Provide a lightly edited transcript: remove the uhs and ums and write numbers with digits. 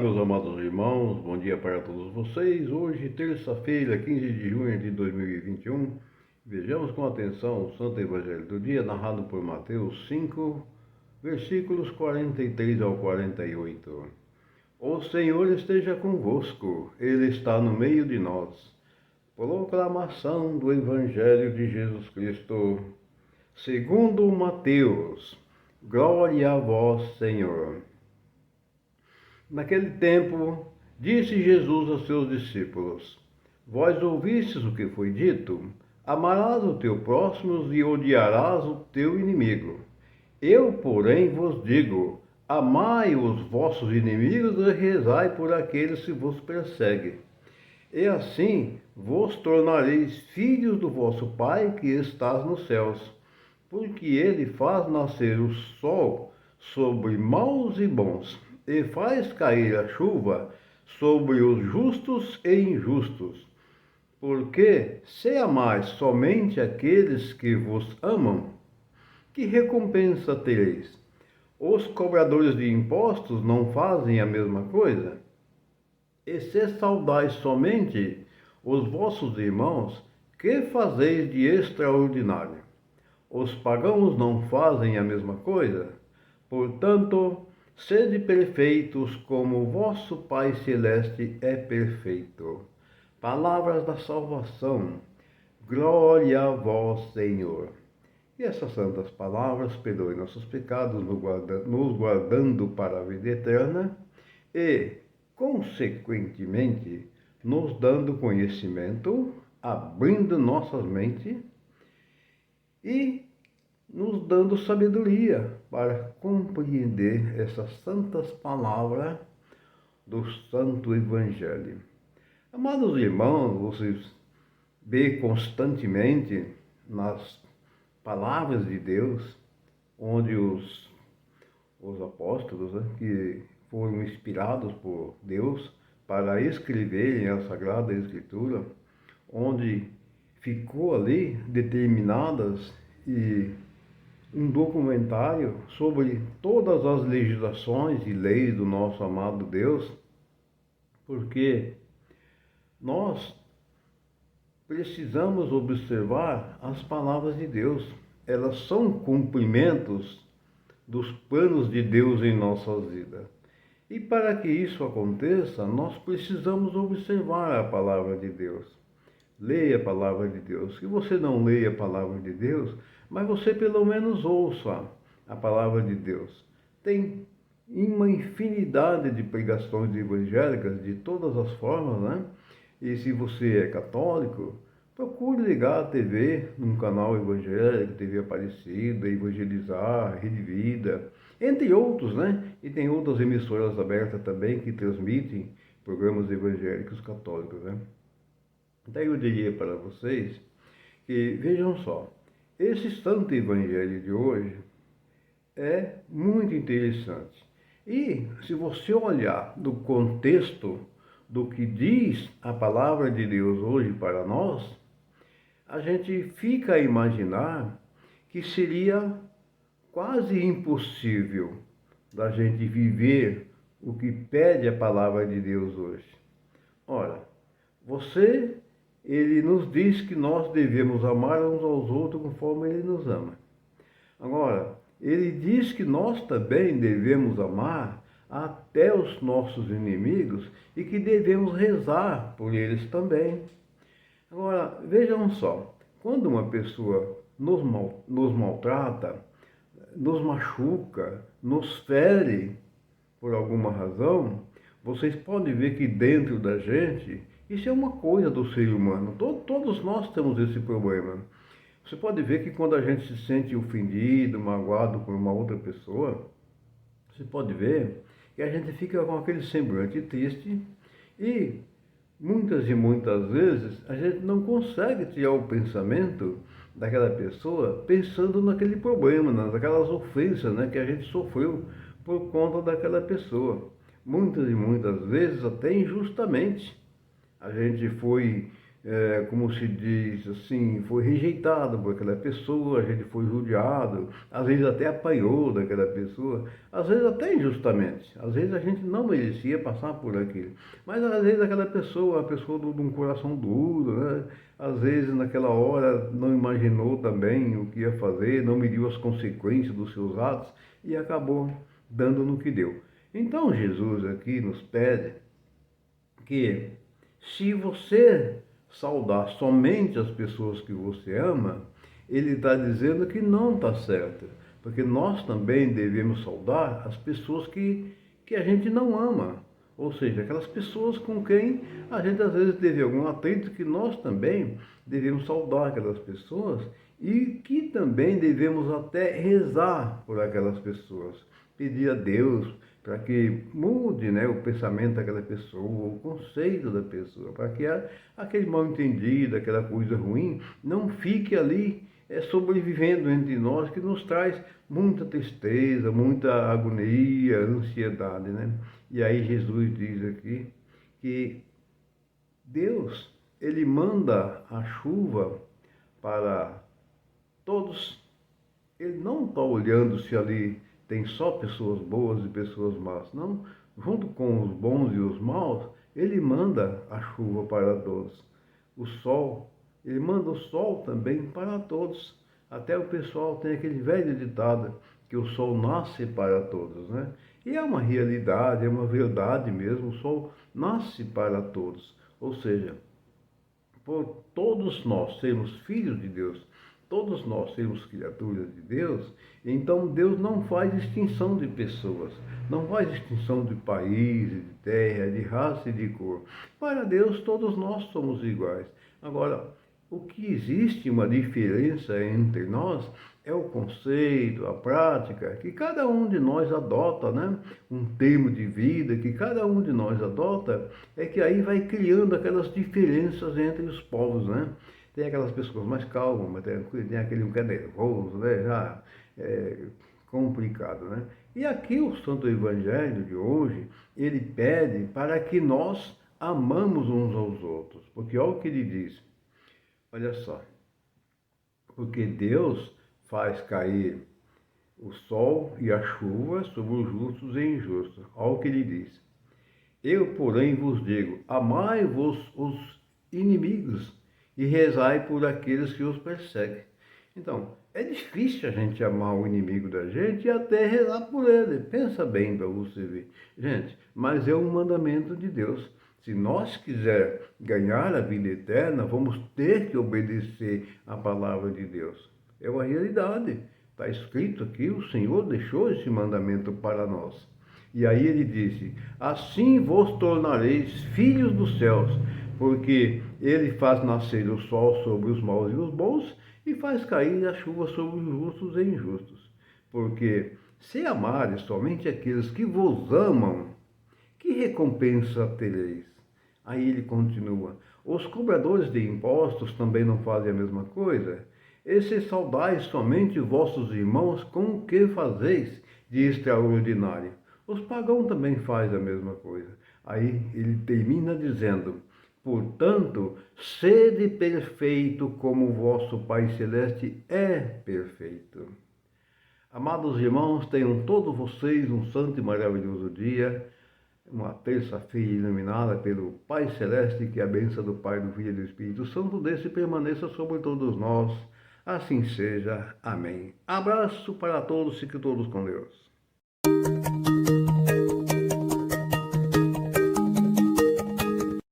meus amados irmãos, bom dia para todos vocês. Hoje, terça-feira, 15 de junho de 2021, vejamos com atenção o Santo Evangelho do dia, narrado por Mateus 5, versículos 43 ao 48. O Senhor esteja convosco, Ele está no meio de nós. Proclamação do Evangelho de Jesus Cristo, segundo Mateus. Glória a vós, Senhor. Naquele tempo, disse Jesus aos seus discípulos: Vós ouvistes o que foi dito? Amarás o teu próximo e odiarás o teu inimigo. Eu, porém, vos digo: amai os vossos inimigos e rezai por aqueles que vos perseguem. E assim vos tornareis filhos do vosso Pai que estás nos céus, porque ele faz nascer o sol sobre maus e bons, e faz cair a chuva sobre os justos e injustos. Porque se amais somente aqueles que vos amam, que recompensa tereis? Os cobradores de impostos não fazem a mesma coisa? E se saudais somente os vossos irmãos, que fazeis de extraordinário? Os pagãos não fazem a mesma coisa? Portanto, sede perfeitos como o vosso Pai Celeste é perfeito. Palavras da salvação. Glória a vós, Senhor. E essas santas palavras perdoem nossos pecados, nos guardando para a vida eterna e, consequentemente, nos dando conhecimento, abrindo nossas mentes e nos dando sabedoria para compreender essas santas palavras do Santo Evangelho. Amados irmãos, vocês veem constantemente nas palavras de Deus, onde os apóstolos, que foram inspirados por Deus para escreverem a Sagrada Escritura, onde ficou ali determinadas e um documentário sobre todas as legislações e leis do nosso amado Deus, porque nós precisamos observar as palavras de Deus. Elas são cumprimentos dos planos de Deus em nossas vidas. E para que isso aconteça, nós precisamos observar a palavra de Deus. Leia a palavra de Deus. Se você não leia a palavra de Deus, mas você pelo menos ouça a palavra de Deus. Tem uma infinidade de pregações evangélicas de todas as formas, né? E se você é católico, procure ligar a TV num canal evangélico, TV Aparecida, Evangelizar, Rede Vida, entre outros, né? E tem outras emissoras abertas também que transmitem programas evangélicos católicos, né? Daí eu diria para vocês que, vejam só, esse Santo Evangelho de hoje é muito interessante. E se você olhar do contexto do que diz a palavra de Deus hoje para nós, a gente fica a imaginar que seria quase impossível da gente viver o que pede a palavra de Deus hoje. Ora, ele nos diz que nós devemos amar uns aos outros conforme ele nos ama. Agora, ele diz que nós também devemos amar até os nossos inimigos e que devemos rezar por eles também. Agora, vejam só, quando uma pessoa nos maltrata, nos machuca, nos fere por alguma razão, vocês podem ver que dentro da gente, isso é uma coisa do ser humano. Todos nós temos esse problema. Você pode ver que quando a gente se sente ofendido, magoado por uma outra pessoa, você pode ver que a gente fica com aquele semblante triste e muitas vezes a gente não consegue tirar o pensamento daquela pessoa pensando naquele problema, naquelas ofensas, né, que a gente sofreu por conta daquela pessoa. Muitas vezes, até injustamente, a gente foi como se diz assim, foi rejeitado por aquela pessoa, a gente foi judiado, às vezes até apanhou daquela pessoa, às vezes até injustamente, às vezes a gente não merecia passar por aquilo, mas às vezes aquela pessoa, a pessoa de um coração duro, né? Às vezes naquela hora não imaginou também o que ia fazer, não mediu as consequências dos seus atos e acabou dando no que deu. Então Jesus aqui nos pede que se você saudar somente as pessoas que você ama, ele está dizendo que não está certo, porque nós também devemos saudar as pessoas que a gente não ama, ou seja, aquelas pessoas com quem a gente às vezes teve algum atrito, que nós também devemos saudar aquelas pessoas e que também devemos até rezar por aquelas pessoas, pedir a Deus para que mude, né, o pensamento daquela pessoa, o conceito da pessoa, para que aquele mal entendido, aquela coisa ruim, não fique ali sobrevivendo entre nós, que nos traz muita tristeza, muita agonia, ansiedade, né? E aí Jesus diz aqui que Deus, ele manda a chuva para todos. Ele não está olhando se ali tem só pessoas boas e pessoas más, não. Junto com os bons e os maus, ele manda a chuva para todos. O sol, ele manda o sol também para todos. Até o pessoal tem aquele velho ditado que o sol nasce para todos, né? E é uma realidade, é uma verdade mesmo, o sol nasce para todos. Ou seja, por todos nós sermos filhos de Deus, todos nós sermos criaturas de Deus, então Deus não faz distinção de pessoas, não faz distinção de país, de terra, de raça e de cor. Para Deus todos nós somos iguais. Agora, o que existe uma diferença entre nós é o conceito, a prática, que cada um de nós adota, né? Um termo de vida que cada um de nós adota, é que aí vai criando aquelas diferenças entre os povos, né? Tem aquelas pessoas mais calmas, mais tranquilas, tem aquele que é nervoso, né? Já é complicado, né? E aqui o Santo Evangelho de hoje, ele pede para que nós amamos uns aos outros, porque olha o que ele diz. Olha só, porque Deus faz cair o sol e a chuva sobre os justos e injustos. Olha o que ele diz. Eu, porém, vos digo, amai-vos os inimigos e rezai por aqueles que os perseguem. Então, é difícil a gente amar o inimigo da gente e até rezar por ele. Pensa bem para você ver. Gente, mas é um mandamento de Deus. Se nós quiser ganhar a vida eterna, vamos ter que obedecer à palavra de Deus. É uma realidade. Está escrito aqui, o Senhor deixou esse mandamento para nós. E aí ele disse, assim vos tornareis filhos dos céus, porque ele faz nascer o sol sobre os maus e os bons, e faz cair a chuva sobre os justos e injustos. Porque se amares somente aqueles que vos amam, que recompensa tereis? Aí ele continua, os cobradores de impostos também não fazem a mesma coisa? E se saudais somente vossos irmãos, com o que fazeis de extraordinário? Os pagãos também fazem a mesma coisa. Aí ele termina dizendo, portanto, sede perfeito como o vosso Pai Celeste é perfeito. Amados irmãos, tenham todos vocês um santo e maravilhoso dia, uma terça-feira iluminada pelo Pai Celeste, que a bênção do Pai, do Filho e do Espírito Santo desça e permaneça sobre todos nós. Assim seja. Amém. Abraço para todos, fiquem todos com Deus.